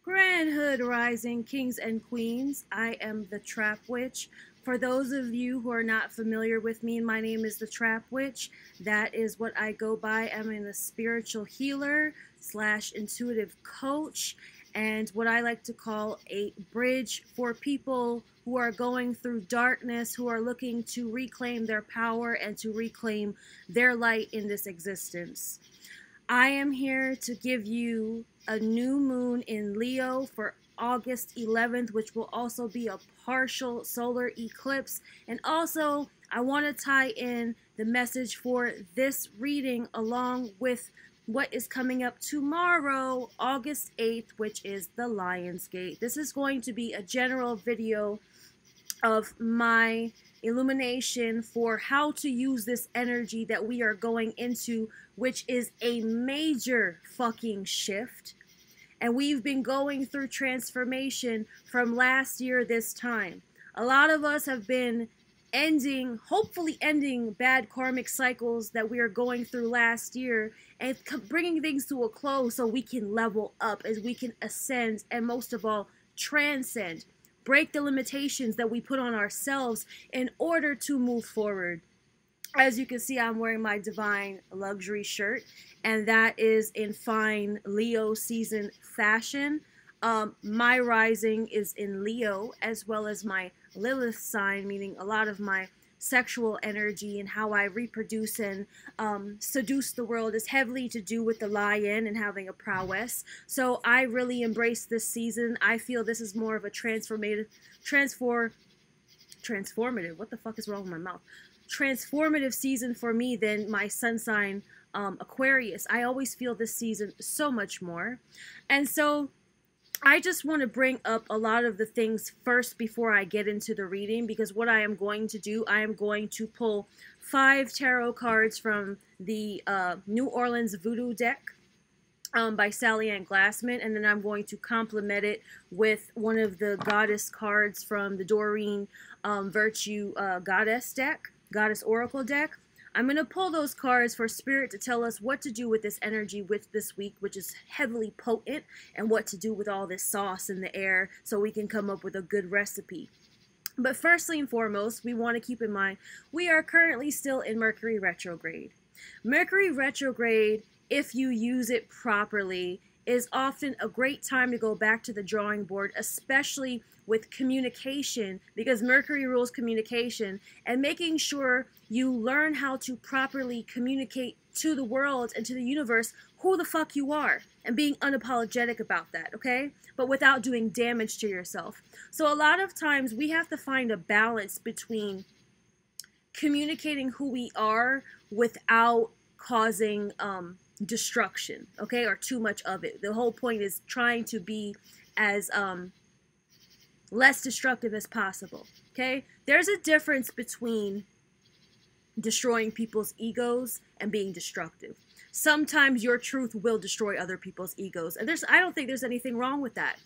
Grand Hood Rising, kings and queens. I am the Trap Witch. For those of you who are not familiar with me, my name is the Trap Witch. That is what I go by. I'm a spiritual healer / intuitive coach, and what I like to call a bridge for people who are going through darkness, who are looking to reclaim their power and to reclaim their light in this existence. I am here to give you a new moon in Leo for August 11th, which will also be a partial solar eclipse. And also, I want to tie in the message for this reading along with what is coming up tomorrow, August 8th, which is the Lion's Gate. This is going to be a general video of my illumination for how to use this energy that we are going into, which is a major fucking shift. And we've been going through transformation from last year this time. A lot of us have been hopefully ending bad karmic cycles that we are going through last year and bringing things to a close so we can level up, as we can ascend, and most of all, transcend. Break the limitations that we put on ourselves in order to move forward. As you can see, I'm wearing my Divine Luxury shirt, and that is in fine Leo season fashion. My rising is in Leo, as well as my Lilith sign, meaning a lot of my sexual energy and how I reproduce and seduce the world is heavily to do with the lion and having a prowess. So I really embrace this season. I feel this is more of a transformative, what the fuck is wrong with my mouth? Transformative season for me than my sun sign, Aquarius. I always feel this season so much more. And so I just want to bring up a lot of the things first before I get into the reading, because what I am going to do, I am going to pull 5 tarot cards from the New Orleans Voodoo deck by Sally Ann Glassman, and then I'm going to complement it with one of the goddess cards from the Doreen Virtue Goddess Oracle deck. I'm going to pull those cards for Spirit to tell us what to do with this energy with this week, which is heavily potent, and what to do with all this sauce in the air so we can come up with a good recipe. But firstly and foremost, we want to keep in mind we are currently still in Mercury Retrograde. Mercury Retrograde, if you use it properly, is often a great time to go back to the drawing board, especially with communication, because Mercury rules communication, and making sure you learn how to properly communicate to the world and to the universe who the fuck you are, and being unapologetic about that, okay? But without doing damage to yourself. So a lot of times we have to find a balance between communicating who we are without causing destruction, okay, or too much of it. The whole point is trying to be as less destructive as possible, okay? There's a difference between destroying people's egos and being destructive. Sometimes your truth will destroy other people's egos, and I don't think there's anything wrong with that.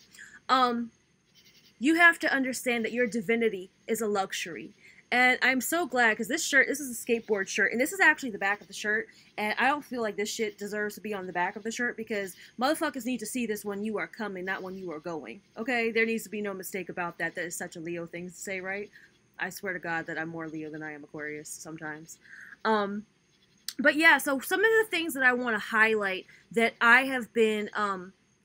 You have to understand that your divinity is a luxury. And I'm so glad, because this shirt, this is a skateboard shirt, and this is actually the back of the shirt, and I don't feel like this shit deserves to be on the back of the shirt, because motherfuckers need to see this when you are coming, not when you are going, okay? There needs to be no mistake about that. That is such a Leo thing to say, right? I swear to God that I'm more Leo than I am Aquarius sometimes. But yeah, so some of the things that I want to highlight that I have been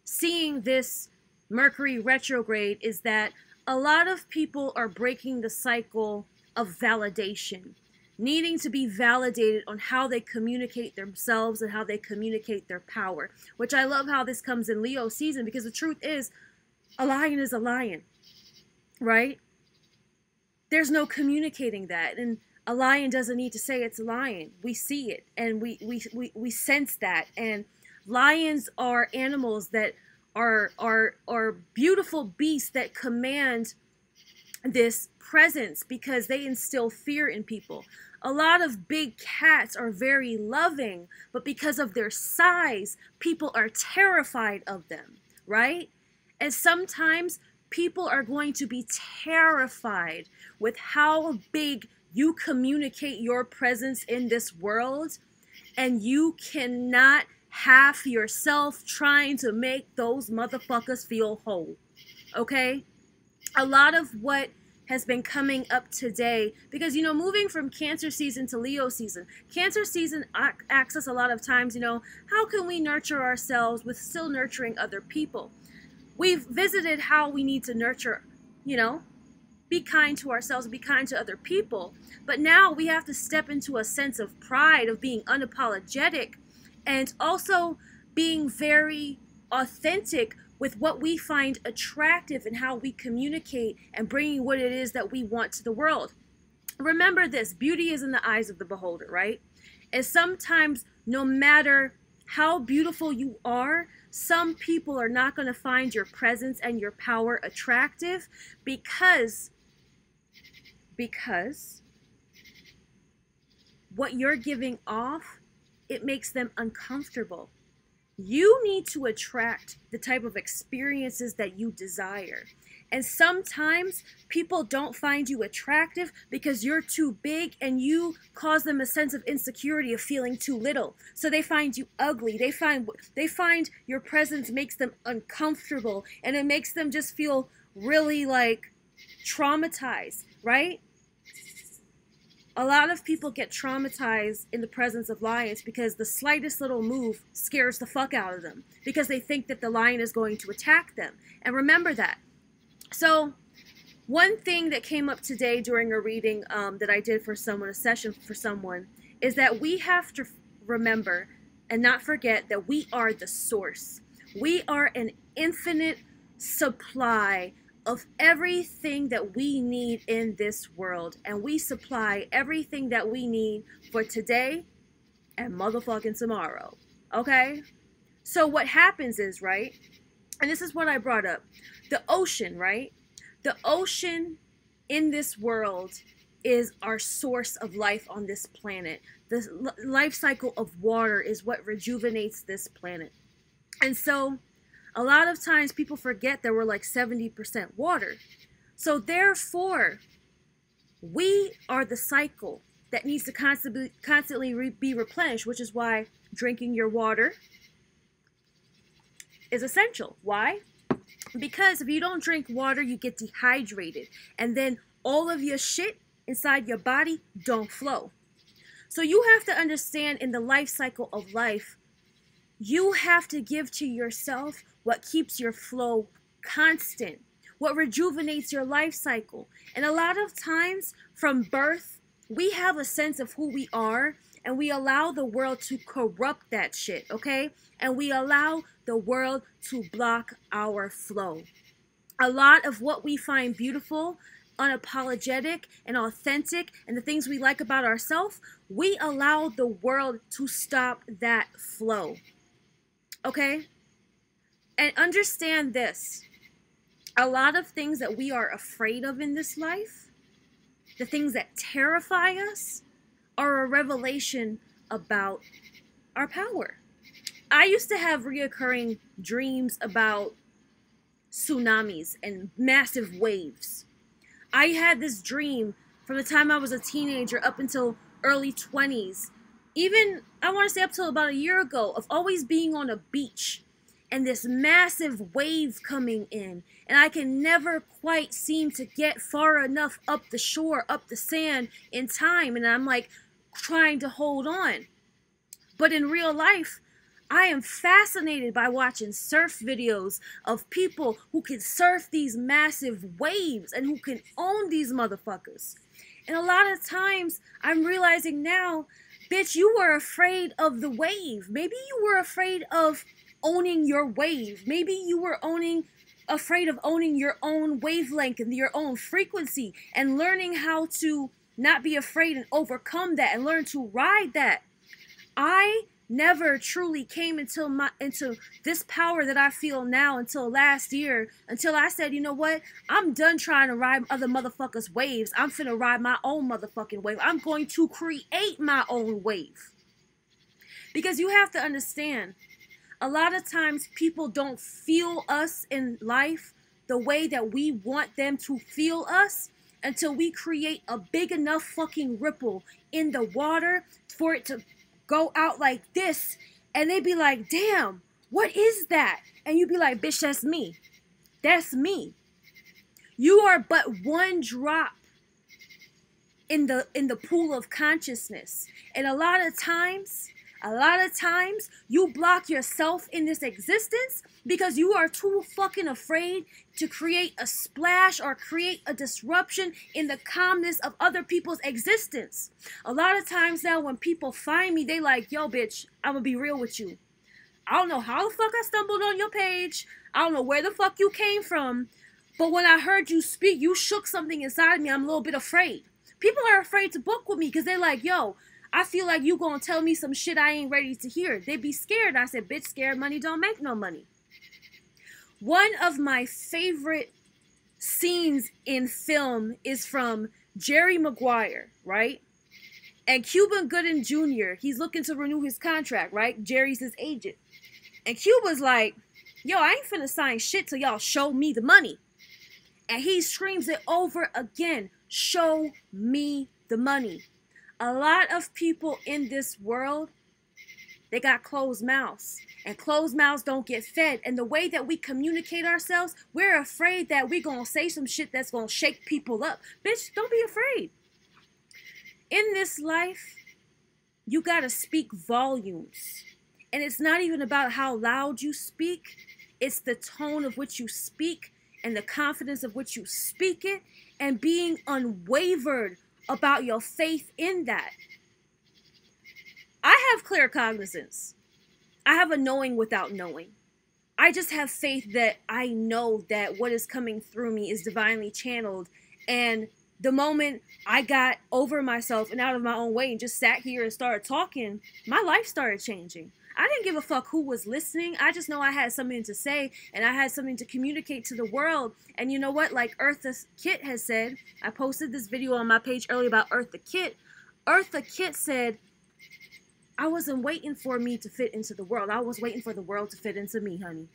seeing this Mercury retrograde is that a lot of people are breaking the cycle of validation, needing to be validated on how they communicate themselves and how they communicate their power, which I love how this comes in Leo season, because the truth is, a lion is a lion, right? There's no communicating that, and a lion doesn't need to say it's a lion. We see it, and we sense that, and lions are animals that are beautiful beasts that command this presence because they instill fear in people. A lot of big cats are very loving, but because of their size, people are terrified of them, right? And sometimes people are going to be terrified with how big you communicate your presence in this world, and you cannot half yourself trying to make those motherfuckers feel whole. Okay? A lot of what has been coming up today, because, you know, moving from Cancer season to Leo season, Cancer season asks us a lot of times, you know, how can we nurture ourselves with still nurturing other people? We've visited how we need to nurture, you know, be kind to ourselves, be kind to other people. But now we have to step into a sense of pride, of being unapologetic, and also being very authentic with what we find attractive and how we communicate and bringing what it is that we want to the world. Remember this, beauty is in the eyes of the beholder, right? And sometimes, no matter how beautiful you are, some people are not going to find your presence and your power attractive because what you're giving off, it makes them uncomfortable. You need to attract the type of experiences that you desire. And sometimes people don't find you attractive because you're too big and you cause them a sense of insecurity of feeling too little. So they find you ugly. They find your presence makes them uncomfortable, and it makes them just feel really like traumatized, right? A lot of people get traumatized in the presence of lions because the slightest little move scares the fuck out of them because they think that the lion is going to attack them. And remember that. So one thing that came up today during a reading that I did for someone, a session for someone, is that we have to remember and not forget that we are the source. We are an infinite supply of everything that we need in this world, and we supply everything that we need for today and motherfucking tomorrow. Okay? So what happens is, right, and this is what I brought up, the ocean, right? The ocean in this world is our source of life on this planet. The life cycle of water is what rejuvenates this planet. And so a lot of times people forget that we're like 70% water. So therefore, we are the cycle that needs to constantly be replenished, which is why drinking your water is essential. Why? Because if you don't drink water, you get dehydrated. And then all of your shit inside your body don't flow. So you have to understand, in the life cycle of life, you have to give to yourself what keeps your flow constant, what rejuvenates your life cycle. And a lot of times from birth, we have a sense of who we are, and we allow the world to corrupt that shit, okay? And we allow the world to block our flow. A lot of what we find beautiful, unapologetic, and authentic, and the things we like about ourselves, we allow the world to stop that flow. Okay? And understand this. A lot of things that we are afraid of in this life, the things that terrify us, are a revelation about our power. I used to have reoccurring dreams about tsunamis and massive waves. I had this dream from the time I was a teenager up until early 20s. Even, I want to say up till about a year ago, of always being on a beach and this massive wave coming in. And I can never quite seem to get far enough up the shore, up the sand in time. And I'm like trying to hold on. But in real life, I am fascinated by watching surf videos of people who can surf these massive waves and who can own these motherfuckers. And a lot of times I'm realizing now, bitch, you were afraid of the wave. Maybe you were afraid of owning your wave. Maybe you were afraid of owning your own wavelength and your own frequency, and learning how to not be afraid and overcome that and learn to ride that. I never truly came into this power that I feel now until last year, until I said, you know what? I'm done trying to ride other motherfuckers' waves. I'm finna ride my own motherfucking wave. I'm going to create my own wave. Because you have to understand, a lot of times people don't feel us in life the way that we want them to feel us until we create a big enough fucking ripple in the water for it to go out like this And they be like, damn, what is that? And you be like, bitch, that's me. That's me. You are but one drop in the pool of consciousness. And a lot of times you block yourself in this existence because you are too fucking afraid to create a splash or create a disruption in the calmness of other people's existence. A lot of times now when people find me, they like, yo, bitch, I'm gonna be real with you. I don't know how the fuck I stumbled on your page. I don't know where the fuck you came from. But when I heard you speak, you shook something inside me. I'm a little bit afraid. People are afraid to book with me because they're like, yo, I feel like you gonna tell me some shit I ain't ready to hear. They be scared. I said, bitch, scared money don't make no money. One of my favorite scenes in film is from Jerry Maguire, right? And Cuba Gooding Jr., he's looking to renew his contract, right? Jerry's his agent. And Cuba's like, yo, I ain't finna sign shit till y'all show me the money. And he screams it over again. Show me the money. A lot of people in this world, they got closed mouths. And closed mouths don't get fed. And the way that we communicate ourselves, we're afraid that we're going to say some shit that's going to shake people up. Bitch, don't be afraid. In this life, you got to speak volumes. And it's not even about how loud you speak. It's the tone of which you speak and the confidence of which you speak it and being unwavered about your faith in that. I have clear cognizance. I have a knowing without knowing. I just have faith that I know that what is coming through me is divinely channeled. And the moment I got over myself and out of my own way and just sat here and started talking, my life started changing. I didn't give a fuck who was listening. I just know I had something to say and I had something to communicate to the world. And you know what? Like Eartha Kitt has said, I posted this video on my page earlier about Eartha Kitt. Eartha Kitt said, I wasn't waiting for me to fit into the world. I was waiting for the world to fit into me, honey.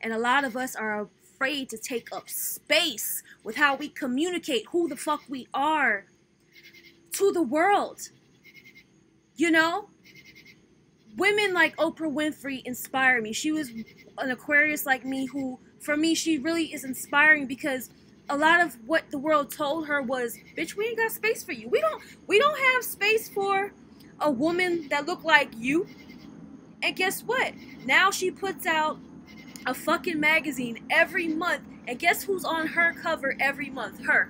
And a lot of us are afraid to take up space with how we communicate who the fuck we are to the world. You know? Women like Oprah Winfrey inspire me. She was an Aquarius like me who, for me, she really is inspiring because a lot of what the world told her was, bitch, we ain't got space for you. We don't have space for a woman that looked like you. And guess what? Now she puts out a fucking magazine every month. And guess who's on her cover every month? Her.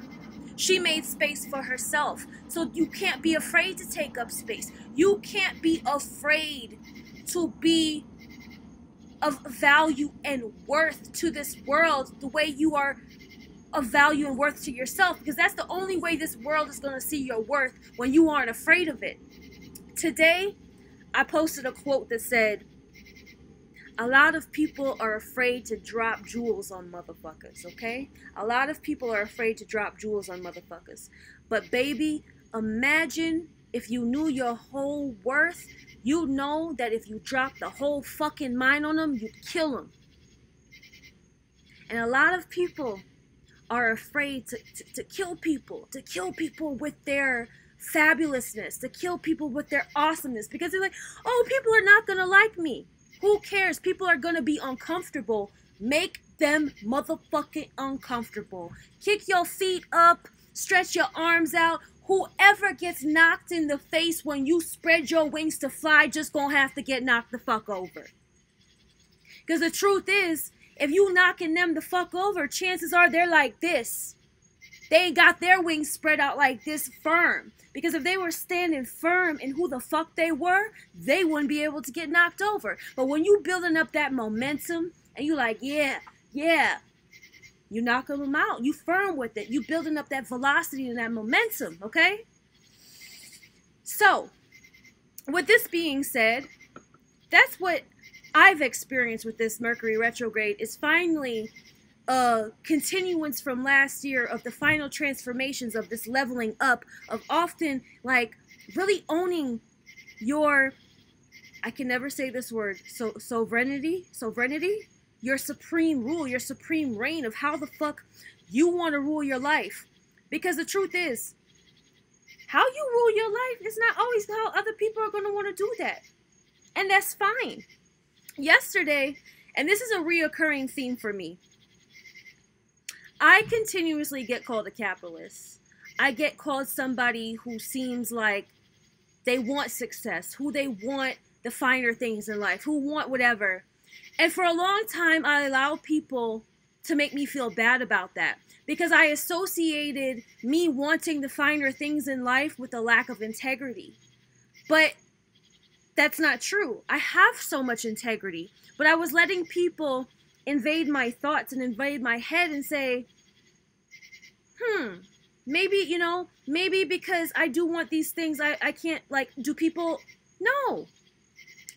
She made space for herself. So you can't be afraid to take up space. You can't be afraid to be of value and worth to this world the way you are of value and worth to yourself. Because that's the only way this world is going to see your worth, when you aren't afraid of it. Today, I posted a quote that said, a lot of people are afraid to drop jewels on motherfuckers, okay? A lot of people are afraid to drop jewels on motherfuckers. But baby, imagine if you knew your whole worth, you'd know that if you dropped the whole fucking mine on them, you'd kill them. And a lot of people are afraid to kill people with their fabulousness, to kill people with their awesomeness, because they're like, oh, people are not gonna like me. Who cares? People are gonna be uncomfortable. Make them motherfucking uncomfortable. Kick your feet up, stretch your arms out. Whoever gets knocked in the face when you spread your wings to fly just gonna have to get knocked the fuck over. Because the truth is, if you knocking them the fuck over, chances are they're like this. They got their wings spread out like this, firm. Because if they were standing firm in who the fuck they were, they wouldn't be able to get knocked over. But when you building up that momentum and you like, yeah, you knocking them out. You firm with it. You building up that velocity and that momentum, okay? So, with this being said, that's what I've experienced with this Mercury retrograde, is finally a continuance from last year of the final transformations of this leveling up, of often like really owning your, I can never say this word, sovereignty, your supreme rule, your supreme reign of how the fuck you want to rule your life. Because the truth is, how you rule your life is not always how other people are going to want to do that. And that's fine. Yesterday, and this is a reoccurring theme for me, I continuously get called a capitalist. I get called somebody who seems like they want success, who they want the finer things in life, who want whatever. And for a long time, I allowed people to make me feel bad about that because I associated me wanting the finer things in life with a lack of integrity. But that's not true. I have so much integrity, but I was letting people invade my thoughts and invade my head and say, maybe, you know, maybe because I do want these things, I can't, like, do people? No.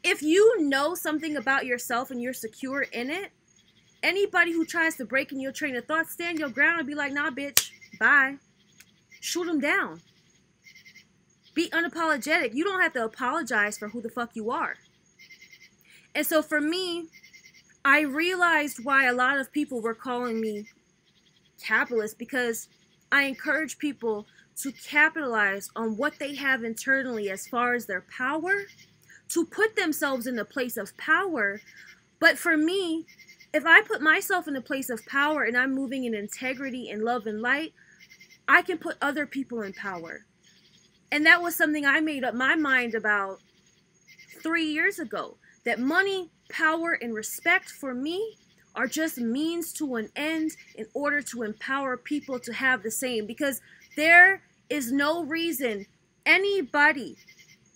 If you know something about yourself and you're secure in it, anybody who tries to break in your train of thought, stand your ground and be like, nah, bitch, bye. Shoot them down. Be unapologetic. You don't have to apologize for who the fuck you are. And so for me, I realized why a lot of people were calling me capitalist, because I encourage people to capitalize on what they have internally as far as their power, to put themselves in a place of power. But for me, if I put myself in a place of power and I'm moving in integrity and love and light, I can put other people in power. And that was something I made up my mind about 3 years ago, that money, power, and respect for me are just means to an end in order to empower people to have the same. Because there is no reason anybody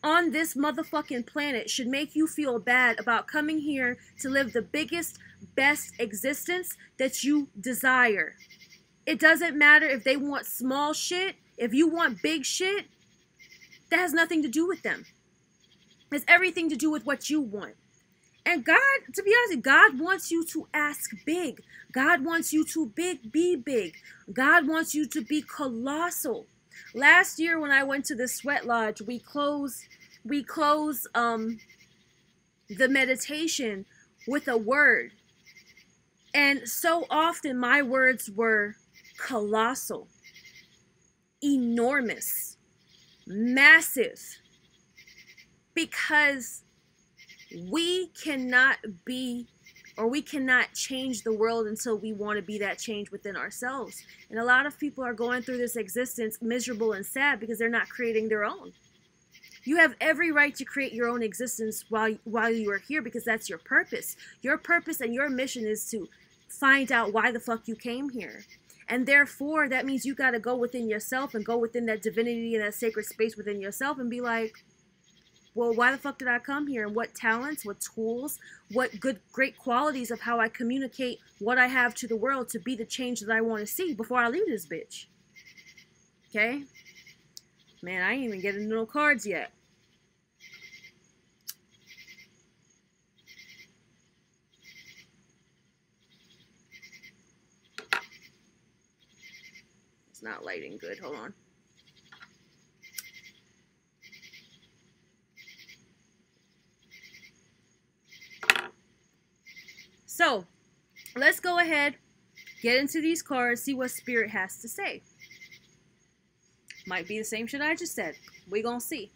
on this motherfucking planet should make you feel bad about coming here to live the biggest, best existence that you desire. It doesn't matter if they want small shit. If you want big shit, that has nothing to do with them. It has everything to do with what you want. And God, to be honest, God wants you to ask big. God wants you to be big. God wants you to be colossal. Last year when I went to the sweat lodge, we close the meditation with a word. And so often my words were colossal, enormous, massive, because we cannot be, or we cannot change the world until we want to be that change within ourselves. And a lot of people are going through this existence miserable and sad because they're not creating their own. You have every right to create your own existence while you are here, because that's your purpose. Your purpose and your mission is to find out why the fuck you came here. And therefore, that means you got to go within yourself and go within that divinity and that sacred space within yourself and be like, well, why the fuck did I come here? And what talents, what tools, what great qualities of how I communicate what I have to the world to be the change that I want to see before I leave this bitch. Okay? Man, I ain't even getting no cards yet. It's not lighting good. Hold on. So, let's go ahead, get into these cards, see what Spirit has to say. Might be the same shit I just said. We're gonna see.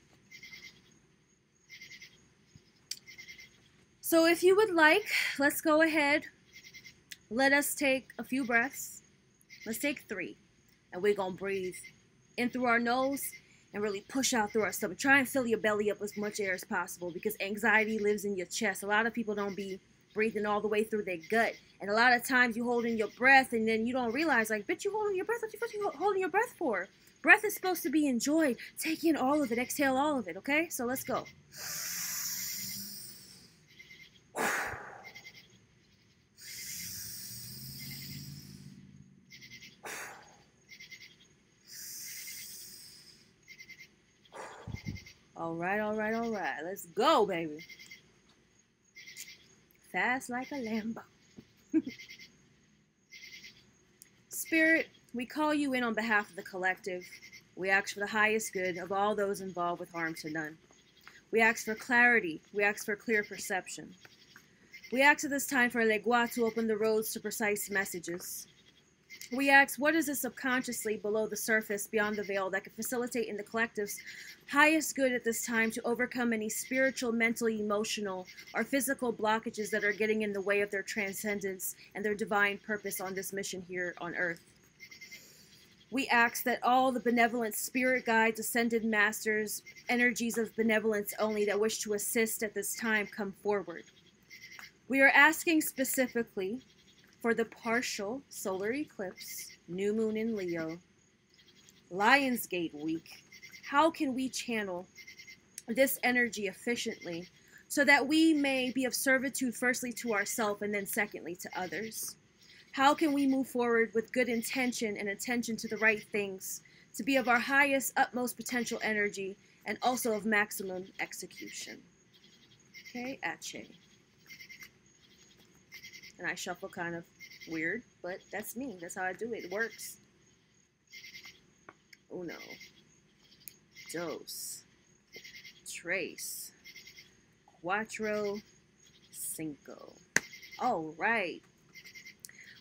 So if you would like, let's go ahead. Let us take a few breaths. Let's take 3. And we're gonna breathe in through our nose and really push out through our stomach. Try and fill your belly up as much air as possible, because anxiety lives in your chest. A lot of people don't be breathing all the way through their gut. And a lot of times you hold in your breath and then you don't realize, like, bitch, you holding your breath. What you holding your breath for? Breath is supposed to be enjoyed. Take in all of it. Exhale all of it, okay? So let's go. All right, all right, all right. Let's go, baby. Fast like a Lambo. Spirit, we call you in on behalf of the collective. We ask for the highest good of all those involved with harm to none. We ask for clarity. We ask for clear perception. We ask at this time for Legua to open the roads to precise messages. We ask, what is it subconsciously below the surface, beyond the veil, that can facilitate in the collective's highest good at this time to overcome any spiritual, mental, emotional, or physical blockages that are getting in the way of their transcendence and their divine purpose on this mission here on Earth? We ask that all the benevolent spirit guides, ascended masters, energies of benevolence only that wish to assist at this time come forward. We are asking specifically for the partial solar eclipse, new moon in Leo, Lionsgate week. How can we channel this energy efficiently so that we may be of servitude firstly to ourselves and then secondly to others? How can we move forward with good intention and attention to the right things to be of our highest, utmost potential energy and also of maximum execution? Okay, Ache. And I shuffle kind of weird, but that's me. That's how I do it. It works. Uno, dos, tres, cuatro, cinco. All right.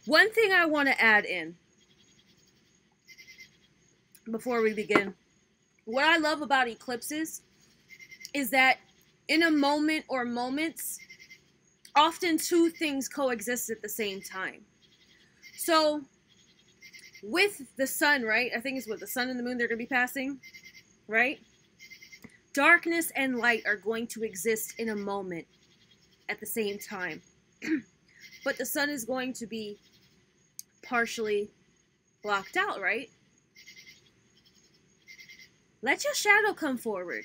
One thing I want to add in before we begin. What I love about eclipses is that in a moment or moments, often two things coexist at the same time. So with the sun, right? I think it's with the sun and the moon they're going to be passing, right? Darkness and light are going to exist in a moment at the same time. But the sun is going to be partially blocked out, right? Let your shadow come forward.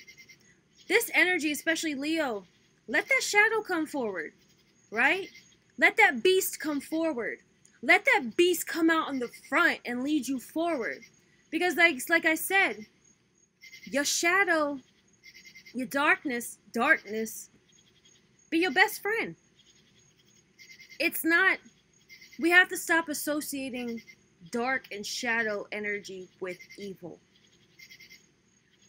This energy, especially Leo, let that shadow come forward, right? Let that beast come forward. Let that beast come out in the front and lead you forward. Because like I said, your shadow, your darkness, be your best friend. It's not, we have to stop associating dark and shadow energy with evil.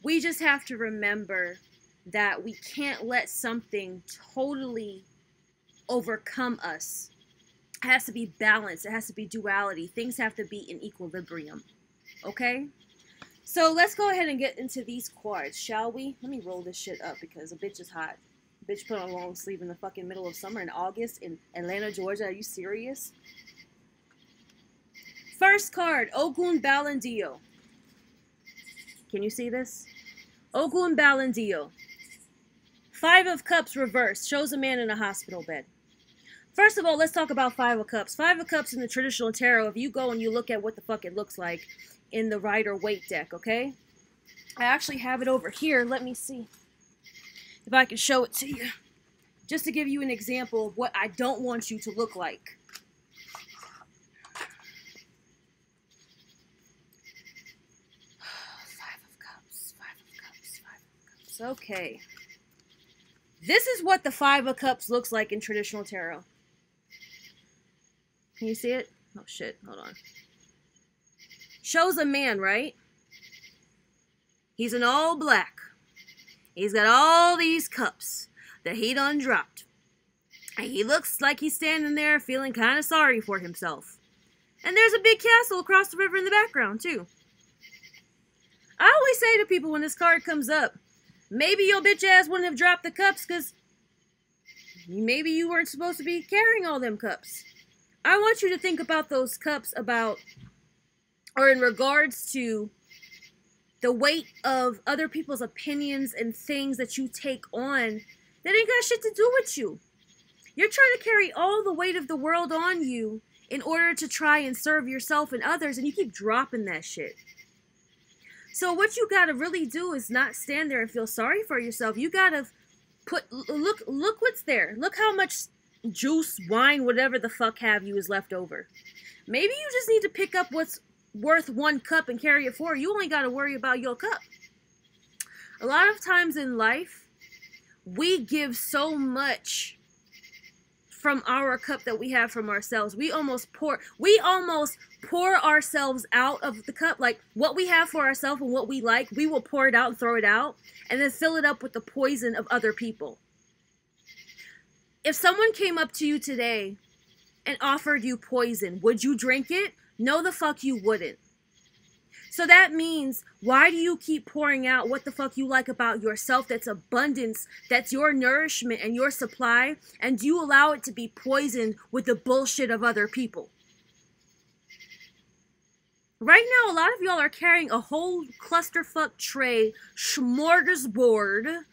We just have to remember that we can't let something totally overcome us. It has to be balanced. It has to be duality. Things have to be in equilibrium. Okay? So let's go ahead and get into these cards, shall we? Let me roll this shit up because a bitch is hot. A bitch put on a long sleeve in the fucking middle of summer in August in Atlanta, Georgia. Are you serious? First card, Ogun Balandio. Can you see this? Ogun Balandio. 5 of Cups reversed. Shows a man in a hospital bed. First of all, let's talk about 5 of Cups. 5 of Cups in the traditional tarot, if you go and you look at what the fuck it looks like in the Rider-Waite deck, okay? I actually have it over here. Let me see if I can show it to you. Just to give you an example of what I don't want you to look like. Okay. This is what the 5 of Cups looks like in traditional tarot. Can you see it? Oh shit, hold on. Shows a man, right? He's in all black. He's got all these cups that he done dropped. And he looks like he's standing there feeling kind of sorry for himself. And there's a big castle across the river in the background, too. I always say to people when this card comes up, maybe your bitch ass wouldn't have dropped the cups because maybe you weren't supposed to be carrying all them cups. I want you to think about those cups or in regards to the weight of other people's opinions and things that you take on that ain't got shit to do with you. You're trying to carry all the weight of the world on you in order to try and serve yourself and others, and you keep dropping that shit. So what you gotta really do is not stand there and feel sorry for yourself. You gotta look what's there. Look how much juice, wine, whatever the fuck have you is left over. Maybe you just need to pick up what's worth 1 cup and carry it forward. You only gotta worry about your cup. A lot of times in life, we give so much from our cup that we have from ourselves. We almost pour ourselves out of the cup. Like what we have for ourselves and what we like, we will pour it out and throw it out and then fill it up with the poison of other people. If someone came up to you today and offered you poison, would you drink it? No, the fuck you wouldn't. So that means, why do you keep pouring out what the fuck you like about yourself that's abundance, that's your nourishment and your supply, and do you allow it to be poisoned with the bullshit of other people? Right now, a lot of y'all are carrying a whole clusterfuck tray, smorgasbord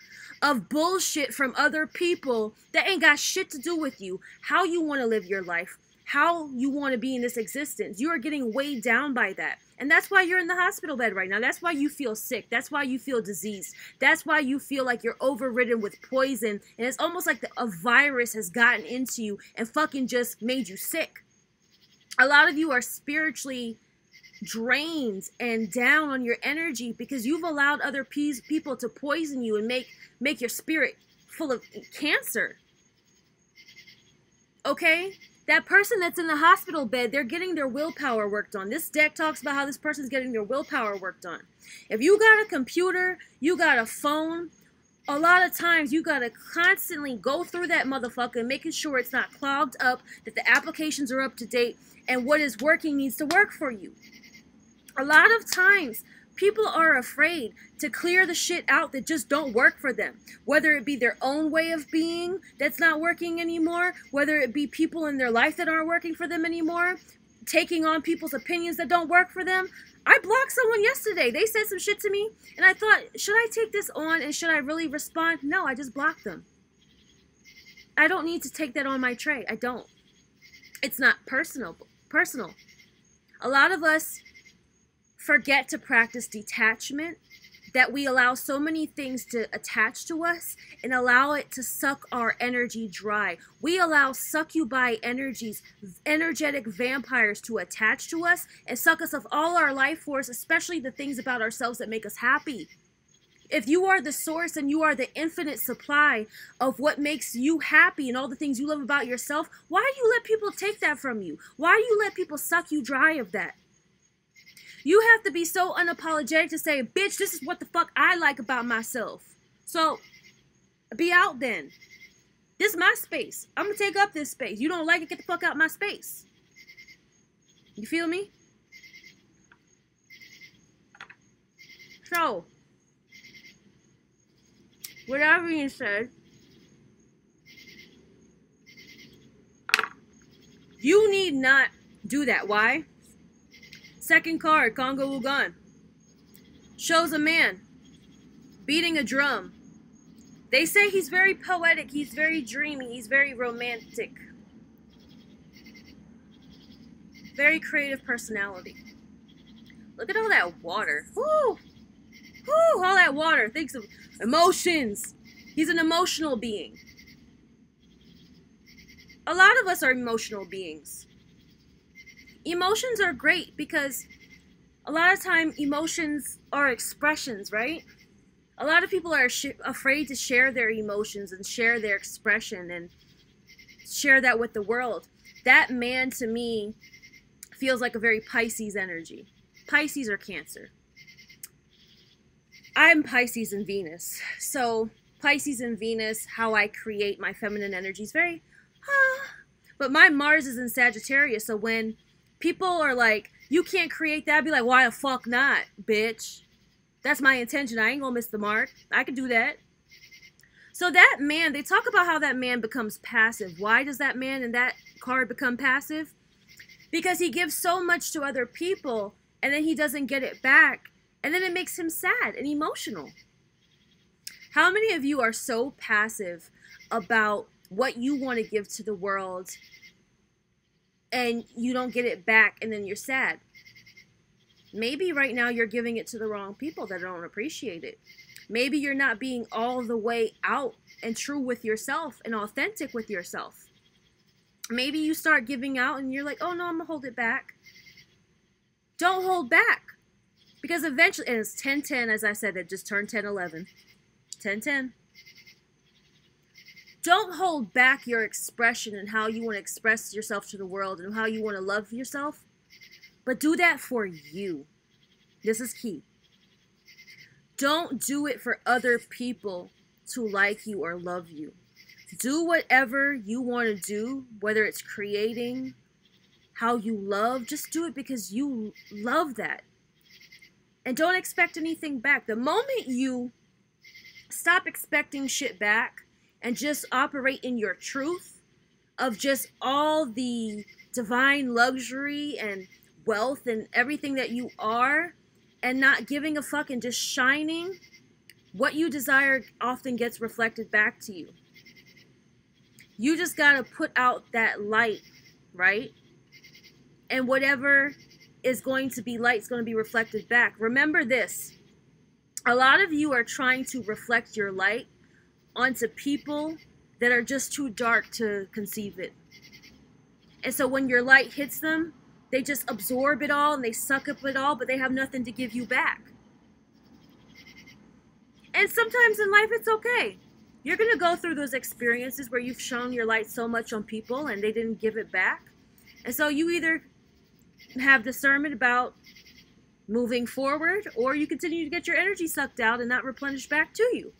of bullshit from other people that ain't got shit to do with you, how you want to live your life, how you want to be in this existence. You are getting weighed down by that. And that's why you're in the hospital bed right now. That's why you feel sick. That's why you feel diseased. That's why you feel like you're overridden with poison. And it's almost like a virus has gotten into you and fucking just made you sick. A lot of you are spiritually drained and down on your energy because you've allowed other people to poison you and make your spirit full of cancer. Okay? That person that's in the hospital bed, they're getting their willpower worked on. This deck talks about how this person's getting their willpower worked on. If you got a computer, you got a phone, a lot of times you got to constantly go through that motherfucker, making sure it's not clogged up, that the applications are up to date, and what is working needs to work for you. A lot of times, people are afraid to clear the shit out that just don't work for them. Whether it be their own way of being that's not working anymore, whether it be people in their life that aren't working for them anymore, taking on people's opinions that don't work for them. I blocked someone yesterday. They said some shit to me, and I thought, should I take this on and should I really respond? No, I just blocked them. I don't need to take that on my tray. I don't. It's not personal. A lot of us forget to practice detachment, that we allow so many things to attach to us and allow it to suck our energy dry. We allow succubi energies, energetic vampires to attach to us and suck us of all our life force, especially the things about ourselves that make us happy. If you are the source and you are the infinite supply of what makes you happy and all the things you love about yourself, why do you let people take that from you? Why do you let people suck you dry of that? You have to be so unapologetic to say, bitch, this is what the fuck I like about myself. So, be out then. This is my space. I'm going to take up this space. You don't like it, get the fuck out my space. You feel me? So, with that being said, you need not do that. Why? Second card, Kongo Ugan, shows a man beating a drum. They say he's very poetic, he's very dreamy, he's very romantic. Very creative personality. Look at all that water. Woo! Woo! All that water. Thinks of emotions. He's an emotional being. A lot of us are emotional beings. Emotions are great because a lot of time emotions are expressions, right? A lot of people are afraid to share their emotions and share their expression and share that with the world. That man to me feels like a very Pisces energy. Pisces or Cancer. I'm Pisces and Venus. So Pisces and Venus, how I create my feminine energy is very, but my Mars is in Sagittarius. So when people are like, you can't create that, I'd be like, why the fuck not, bitch? That's my intention. I ain't gonna miss the mark. I can do that. So that man, they talk about how that man becomes passive. Why does that man in that card become passive? Because he gives so much to other people and then he doesn't get it back. And then it makes him sad and emotional. How many of you are so passive about what you want to give to the world and you don't get it back and then you're sad? Maybe right now you're giving it to the wrong people that don't appreciate it. Maybe you're not being all the way out and true with yourself and authentic with yourself. Maybe you start giving out and you're like, oh no, I'm going to hold it back. Don't hold back. Because eventually, and it's 10-10, as I said, it just turned 10-11. 10-10. Don't hold back your expression and how you want to express yourself to the world and how you want to love yourself. But do that for you. This is key. Don't do it for other people to like you or love you. Do whatever you want to do, whether it's creating, how you love. Just do it because you love that. And don't expect anything back. The moment you stop expecting shit back and just operate in your truth of just all the divine luxury and wealth and everything that you are, and not giving a fuck and just shining, what you desire often gets reflected back to you. You just gotta put out that light, right? And whatever is going to be light is going to be reflected back. Remember this. A lot of you are trying to reflect your light onto people that are just too dark to conceive it. And so when your light hits them, they just absorb it all and they suck up it all, but they have nothing to give you back. And sometimes in life, it's okay. You're going to go through those experiences where you've shown your light so much on people and they didn't give it back. And so you either have discernment about moving forward, or you continue to get your energy sucked out and not replenished back to you.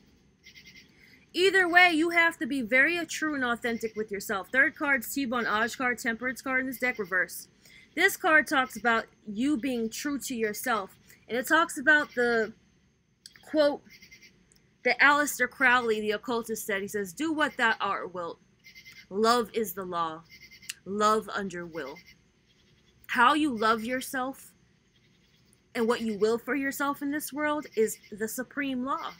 Either way, you have to be very true and authentic with yourself. Third card, T-Bone Aj card, Temperance card in this deck, reverse. This card talks about you being true to yourself. And it talks about the quote that Aleister Crowley, the occultist, said. He says, "Do what thou art wilt. Love is the law. Love under will." How you love yourself and what you will for yourself in this world is the supreme law.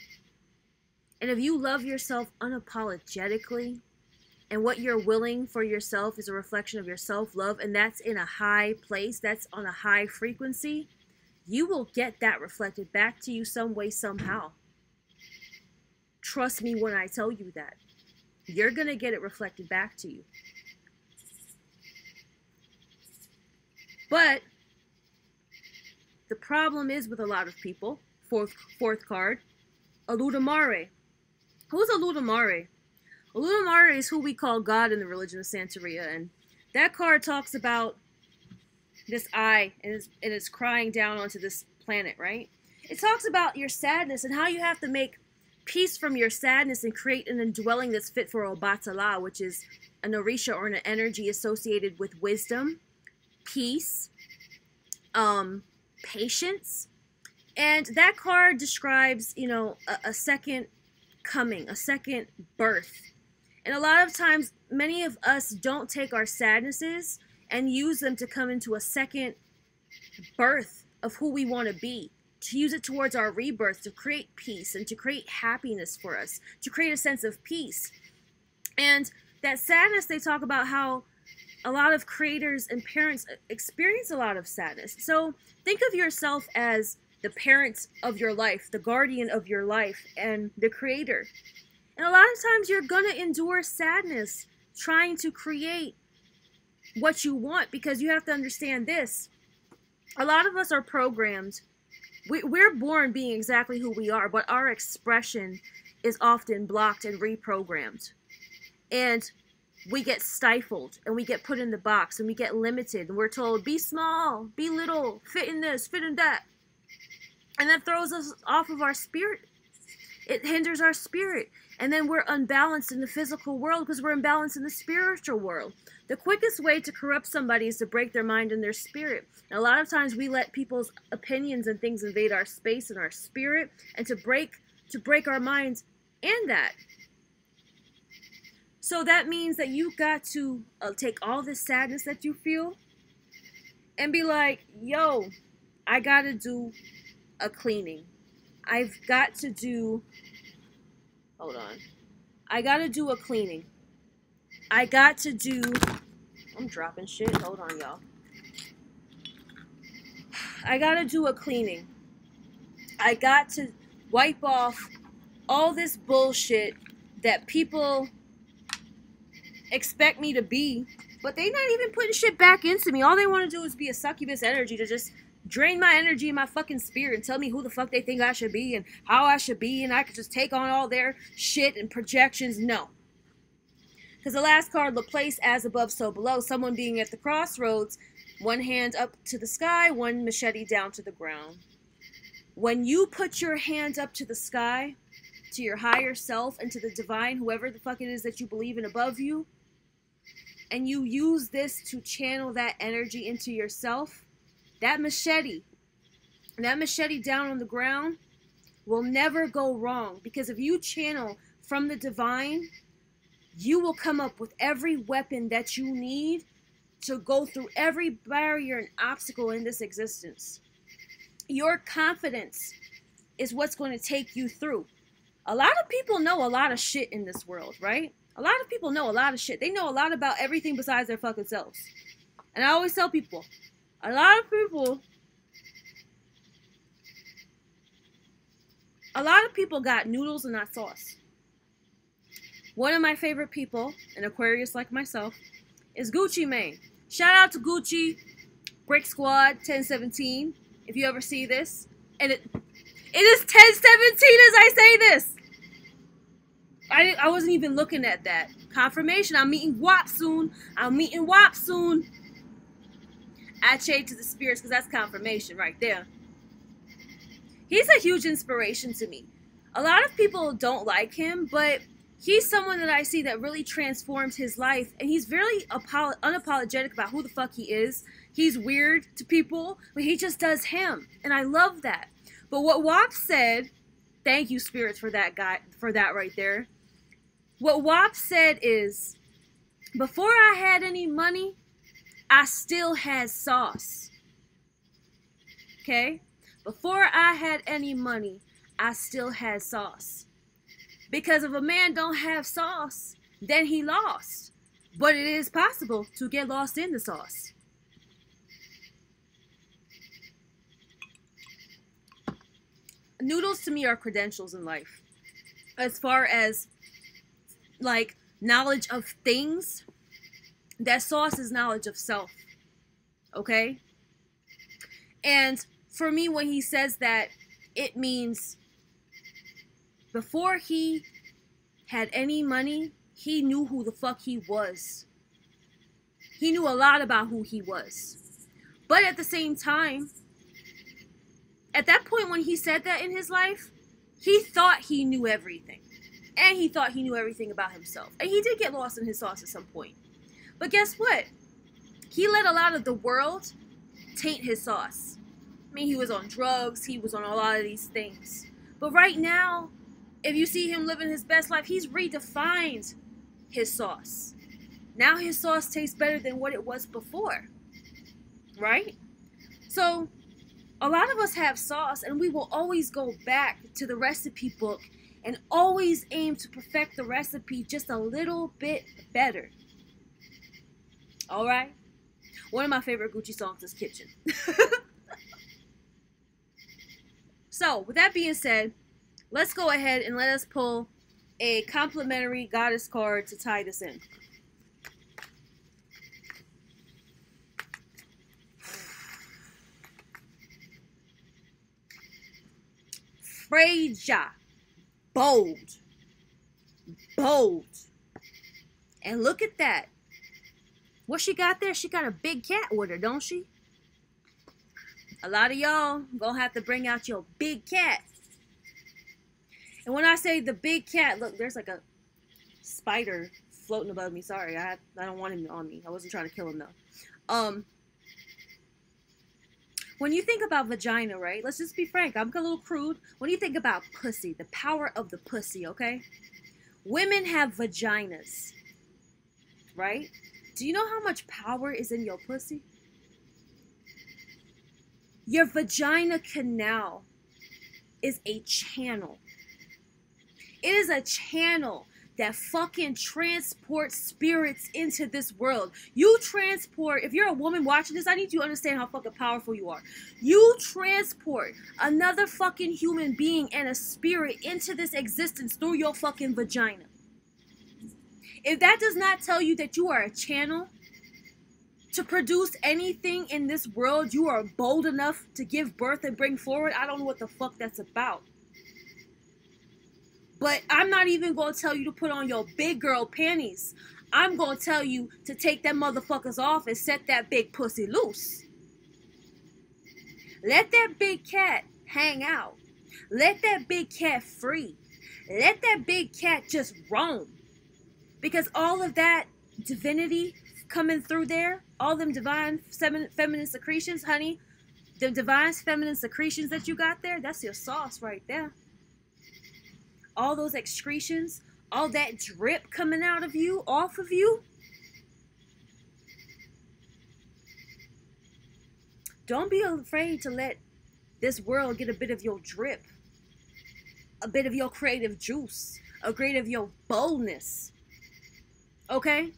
And if you love yourself unapologetically, and what you're willing for yourself is a reflection of your self-love, and that's in a high place, that's on a high frequency, you will get that reflected back to you some way, somehow. Trust me when I tell you that. You're going to get it reflected back to you. But the problem is with a lot of people, fourth card, Oludumare. Who's Oludumare? Oludumare is who we call God in the religion of Santeria, and that card talks about this eye, and it's crying down onto this planet, right? It talks about your sadness and how you have to make peace from your sadness and create an indwelling that's fit for Obatala, which is an Orisha or an energy associated with wisdom, peace, patience. And that card describes, you know, a second coming, a second birth. And a lot of times, many of us don't take our sadnesses and use them to come into a second birth of who we want to be, to use it towards our rebirth, to create peace and to create happiness for us, to create a sense of peace. And that sadness, they talk about how a lot of creators and parents experience a lot of sadness. So think of yourself as the parent of your life, the guardian of your life, and the creator. And a lot of times you're going to endure sadness trying to create what you want, because you have to understand this. A lot of us are programmed. We're born being exactly who we are, but our expression is often blocked and reprogrammed. And we get stifled, and we get put in the box, and we get limited, and we're told, be small, be little, fit in this, fit in that. And that throws us off of our spirit. It hinders our spirit. And then we're unbalanced in the physical world because we're imbalanced in the spiritual world. The quickest way to corrupt somebody is to break their mind and their spirit. And a lot of times we let people's opinions and things invade our space and our spirit, and to break our minds and that. So that means that you got to take all this sadness that you feel and be like, yo, I got to do a cleaning. I've got to do, hold on. I got to do a cleaning. I got to do, I'm dropping shit. Hold on, y'all. I got to do a cleaning. I got to wipe off all this bullshit that people expect me to be, but they not even putting shit back into me. All they want to do is be a succubus energy to just drain my energy and my fucking spirit and tell me who the fuck they think I should be and how I should be, and I could just take on all their shit and projections. No. Because the last card, Laplace, as above, so below. Someone being at the crossroads, one hand up to the sky, one machete down to the ground. When you put your hand up to the sky, to your higher self and to the divine, whoever the fuck it is that you believe in above you, and you use this to channel that energy into yourself, that machete down on the ground will never go wrong. Because if you channel from the divine, you will come up with every weapon that you need to go through every barrier and obstacle in this existence. Your confidence is what's going to take you through. A lot of people know a lot of shit in this world, right? A lot of people know a lot of shit. They know a lot about everything besides their fucking selves. And I always tell people, a lot of people got noodles and not sauce. One of my favorite people, an Aquarius like myself, is Gucci Mane. Shout out to Gucci, Brick Squad 1017, if you ever see this. And it is 1017 as I say this. I wasn't even looking at that. Confirmation, I'm meeting WAP soon. I shade to the spirits because that's confirmation right there. He's a huge inspiration to me. A lot of people don't like him, but he's someone that I see that really transforms his life, and he's very unapologetic about who the fuck he is. He's weird to people, but he just does him, and I love that. But what WAP said, thank you spirits for that right there. What WAP said is, before I had any money, I still had sauce. Okay? Before I had any money, I still had sauce. Because if a man don't have sauce, then he lost. But it is possible to get lost in the sauce. Noodles to me are credentials in life. As far as like knowledge of things, that sauce is knowledge of self. Okay? And for me, when he says that, it means before he had any money, he knew who the fuck he was. He knew a lot about who he was. But at the same time, at that point when he said that in his life, he thought he knew everything. And he thought he knew everything about himself. And he did get lost in his sauce at some point. But guess what? He let a lot of the world taint his sauce. I mean, he was on drugs. He was on a lot of these things. But right now, if you see him living his best life, he's redefined his sauce. Now his sauce tastes better than what it was before. Right? So, a lot of us have sauce, and we will always go back to the recipe book and always aim to perfect the recipe just a little bit better. Alright? One of my favorite Gucci songs is Kitchen. So, with that being said, let's go ahead and let us pull a complimentary goddess card to tie this in. Freja. Bold. Bold. And look at that. What she got there? She got a big cat with her, don't she? A lot of y'all gonna have to bring out your big cat. And when I say the big cat, look, there's like a spider floating above me. Sorry, I don't want him on me. I wasn't trying to kill him though. When you think about vagina, right? Let's just be frank. I'm a little crude. When you think about pussy, the power of the pussy, okay? Women have vaginas, right? Do you know how much power is in your pussy? Your vagina canal is a channel. It is a channel that fucking transports spirits into this world. You transport, if you're a woman watching this, I need you to understand how fucking powerful you are. You transport another fucking human being and a spirit into this existence through your fucking vagina. If that does not tell you that you are a channel to produce anything in this world, you are bold enough to give birth and bring forward, I don't know what the fuck that's about. But I'm not even going to tell you to put on your big girl panties. I'm going to tell you to take them motherfuckers off and set that big pussy loose. Let that big cat hang out. Let that big cat free. Let that big cat just roam. Because all of that divinity coming through there, all them divine feminine secretions, honey, the divine feminine secretions that you got there, that's your sauce right there. All those excretions, all that drip coming out of you, off of you. Don't be afraid to let this world get a bit of your drip, a bit of your creative juice, a bit of your boldness. Okay?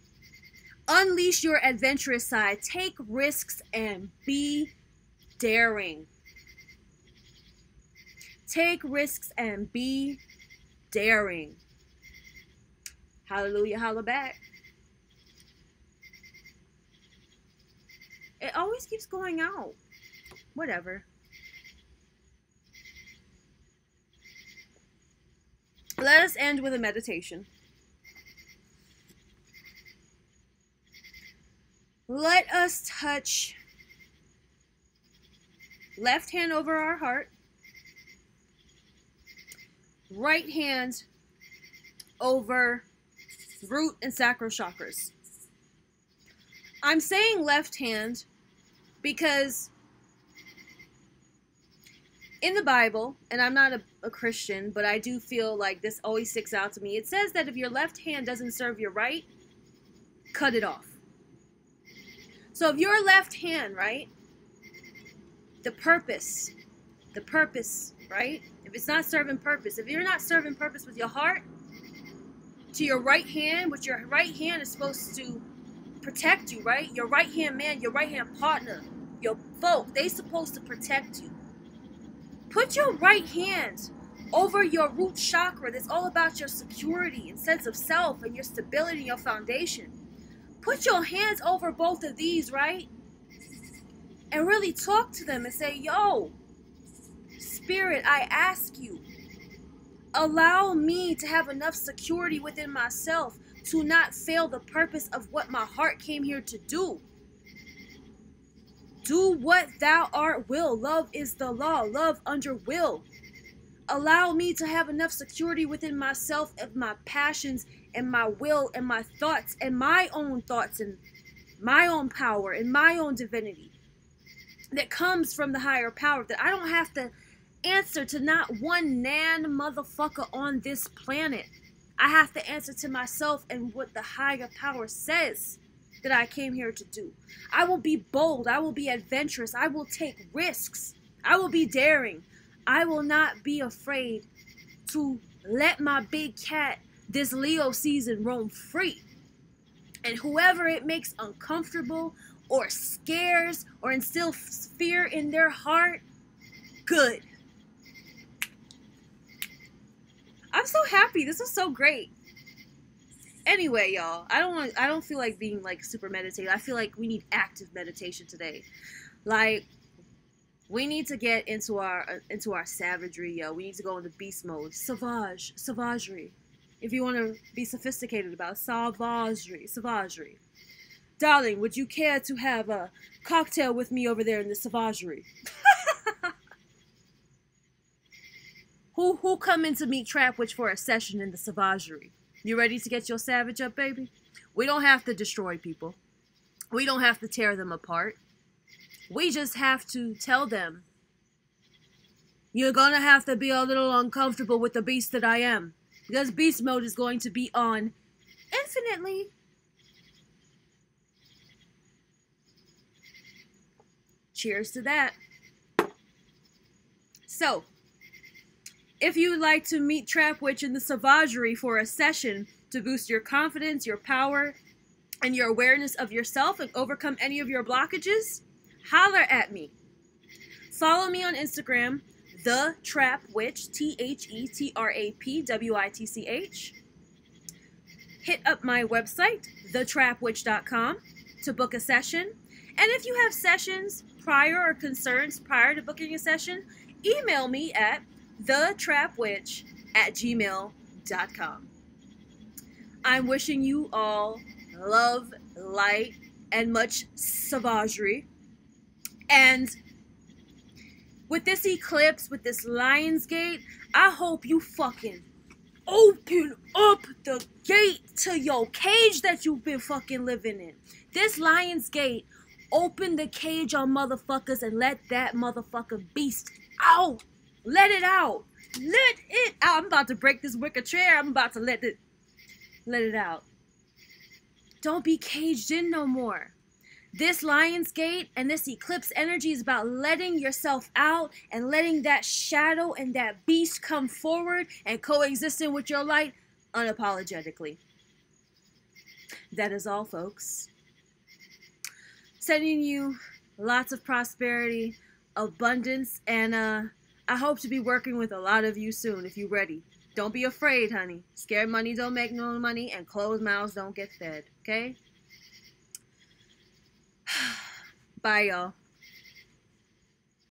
Unleash your adventurous side. Take risks and be daring. Take risks and be daring. Hallelujah, holla back. It always keeps going out. Whatever. Let us end with a meditation. Let us touch left hand over our heart, right hand over root and sacral chakras. I'm saying left hand because in the Bible, and I'm not a Christian, but I do feel like this always sticks out to me. It says that if your left hand doesn't serve your right, cut it off. So if your left hand, right, the purpose, right? If it's not serving purpose, if you're not serving purpose with your heart, to your right hand, which your right hand is supposed to protect you, right? Your right hand man, your right hand partner, your folk, they supposed to protect you. Put your right hand over your root chakra. That's all about your security and sense of self and your stability and your foundation. Put your hands over both of these, right? And really talk to them and say, yo, Spirit, I ask you, allow me to have enough security within myself to not fail the purpose of what my heart came here to do. Do what thou art will. Love is the law. Love under will. Allow me to have enough security within myself of my passions and my will and my thoughts and my own thoughts and my own power and my own divinity that comes from the higher power, that I don't have to answer to not one nan motherfucker on this planet. I have to answer to myself and what the higher power says that I came here to do. I will be bold. I will be adventurous. I will take risks. I will be daring. I will not be afraid to let my big cat this Leo season roam free. And whoever it makes uncomfortable or scares or instills fear in their heart, good. I'm so happy. This was so great. Anyway, y'all, I don't feel like being like super meditative. I feel like we need active meditation today. Like, we need to get into our savagery, yo. We need to go into beast mode. Savagery. If you want to be sophisticated about savagery. Darling, would you care to have a cocktail with me over there in the savagery? Who come in to meet Trapwitch for a session in the savagery? You ready to get your savage up, baby? We don't have to destroy people. We don't have to tear them apart. We just have to tell them, you're gonna have to be a little uncomfortable with the beast that I am. Because beast mode is going to be on infinitely. Cheers to that. So, if you'd like to meet Trapwitch in the savagery for a session to boost your confidence, your power, and your awareness of yourself and overcome any of your blockages, holler at me. Follow me on Instagram, The Trapwitch, TheTrapWitch. Hit up my website, thetrapwitch.com, to book a session. And if you have sessions prior or concerns prior to booking a session, email me at thetrapwitch@gmail.com. I'm wishing you all love, light, and much savagery. And with this eclipse, with this Lionsgate, I hope you fucking open up the gate to your cage that you've been fucking living in. This Lion's Gate, open the cage on motherfuckers and let that motherfucker beast out. Let it out. Let it out. I'm about to break this wicker chair. I'm about to let it out. Don't be caged in no more. This Lion's Gate and this eclipse energy is about letting yourself out and letting that shadow and that beast come forward and coexisting with your light unapologetically. That is all, folks. Sending you lots of prosperity, abundance, and I hope to be working with a lot of you soon if you're ready. Don't be afraid, honey. Scared money don't make no money, and closed mouths don't get fed, okay? Bye, y'all.